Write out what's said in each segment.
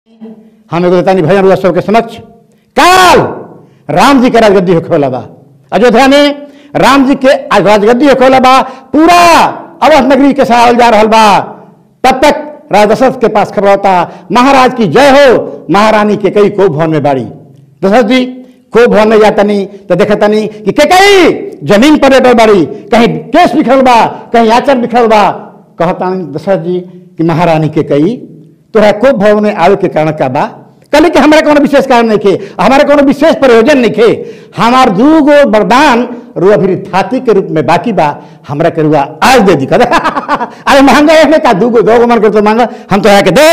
हम एगो तानी भजन हुआ सबके समक्ष। काल राम जी के राजगद्दी होखेला बा अयोध्या में, राम जी के राजगद्दी होखेला बा, पूरा अवध नगरी के सावल जा रहल बा। तब तक राजा दशरथ के पास खबर होता, महाराज की जय हो, महारानी के कई को भवन में बाड़ी। दशरथ जी को भवन में जाता नहीं तो देखता नहीं कि के कई जमीन पर लेटल बाड़ी, कहीं केस बिखरल बा, कहीं आचर बिखरल बा। कहता दशरथ जी कि महारानी के कई तोरा को भवन में आवे के कारण का बा? कल के हमारा कोनो विशेष कारण नहीं खे, हमारा कोनो विशेष प्रयोजन नहीं खे। हमार दूगो वरदान रुआ फिर थाती के रूप में बाकी बा, हमरा के रुआ आज दे दी। अरे महंगा है का दूगो दोगो मन कर तो मांगा, हम तो आके दे।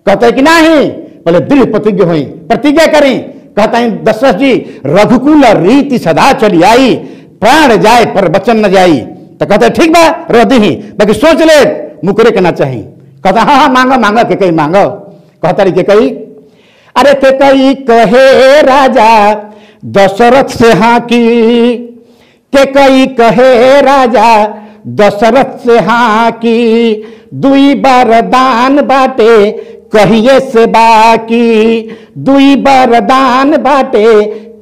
कहते कि नहीं, बोले दृढ़ प्रतिज्ञ हुई, प्रतिज्ञा करी। कहता है दशरथ जी रघुकुल रीति सदा चली आई, प्राण जाए पर वचन न जाई। तो कहते ठीक बा रो दी, बाकी सोच ले मुकरे के ना चाहिए। कहता हाँ हाँ मांगा मांगा के कई मांगो। कहता रही के कई, अरे के कई कहे राजा दशरथ से हाँ की, के कई कहे राजा दशरथ से हाँ की, दुई वरदान बाटे कहिए से बाकी, दुई वरदान बाटे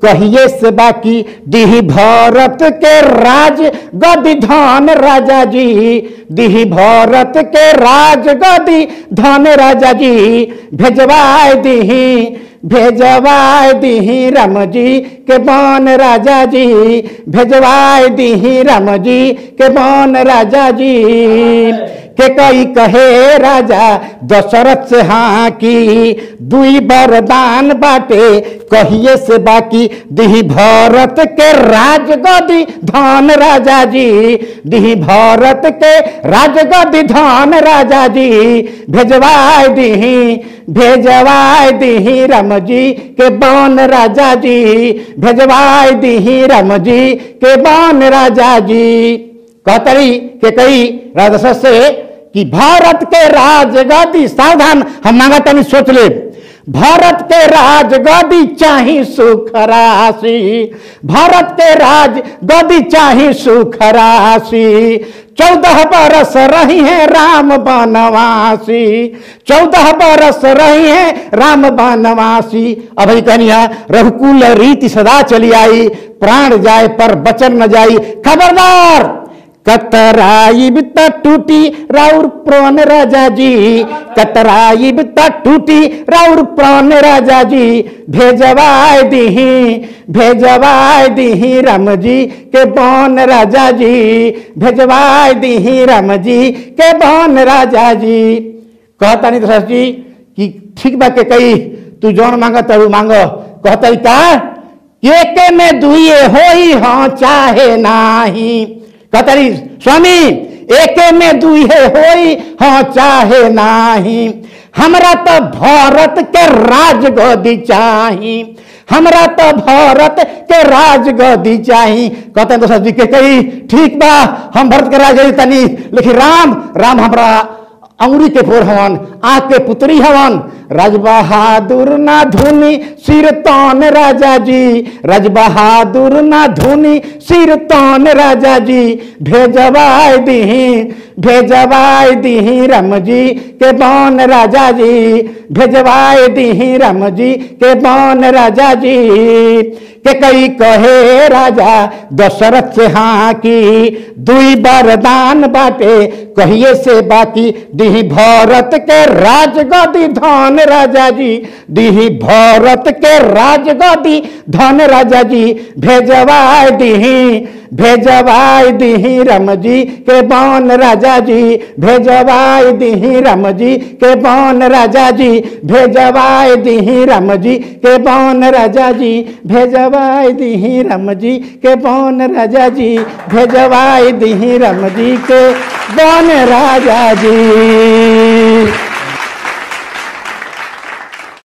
कहिए से बाकी, दिही भरत के राज गद्दी धन राजा जी, दिही भरत के राज गद्दी धन राजा जी, भेजवाए दिही भेजवाए दिही राम जी के बन राजा जी, भेजवाए दिही राम जी के बन राजा जी। के कई कहे राजा दशरथ से हाँ की, दुई वरदान बाटे कहिए से बाकी, दिही भरत के राज गद्दी धन राजा जी, दिही भरत के राज गद्दी धन राजा जी, भेजवाए दिही राम जी के बन राजा जी, भेजवाए दिही राम जी के बन राजा जी। कहतरी के कई राजा से कि भारत के राजगद्दी, सावधान हम मांगता नहीं सोच ले, भारत के राजगद्दी चाही सुख राशि, भारत के राजगद्दी चाही सुख राशि, 14 बरस रही है राम बनवासी, 14 बरस रही है राम बनवासी। अब कन्या रघुकुल रीति सदा चली आई, प्राण जाए पर वचन न जाई। खबरदार कतराइब त टूटी राउर प्राण राजा जी, कतराइब त टूटी राउर प्राण राजा जी, भेजवाए दिही राम जी के बन राजा जी, भेजवाए दिही राम जी के बन राजा जी। कहता नहीं दशरथ जी कि ठीक बा के कही तू जौन मांगा तू मांगो। कहता का एक में दुइये होई हाँ चाहे नाही। कहता रही स्वामी एक में दुइये होई हाँ चाहे नाही, हमरा तो भारत के राजगद्दी चाही, हमरा तो भारत के राजगद्दी चाही। कहते हैं दशरथ जी के कही ठीक बा हम भारत के राजगद्दी तनी, लेकिन राम हमरा अंगुरी के फोर हवन, आँख के पुत्री हवन। राजबहादुर ना धुनी सिर तान राजा जी, राजबहादुर ना धुनी सिर तान राजा जी, भेजवाए दिही राम जी के बन राजा जी, भेजवाए दिही राम जी के बन राजा जी। के कई कहे राजा दशरथ से हाँ की, दुई वरदान बाटे कहिए से बाकी, दिही भरत के राजगद्दी धन राजा जी, दिही भरत के राजगद्दी धन राजा जी, भेजवाए दिही राम जी के बन राजा जी, भेजवाए दिही राम जी के बन राजा जी, भेजवाए दिही राम जी के बन राजा जी, भेजवाए दिही राम जी के बन राजा जी, भेजवाए दिही राम जी के बन राजा जी।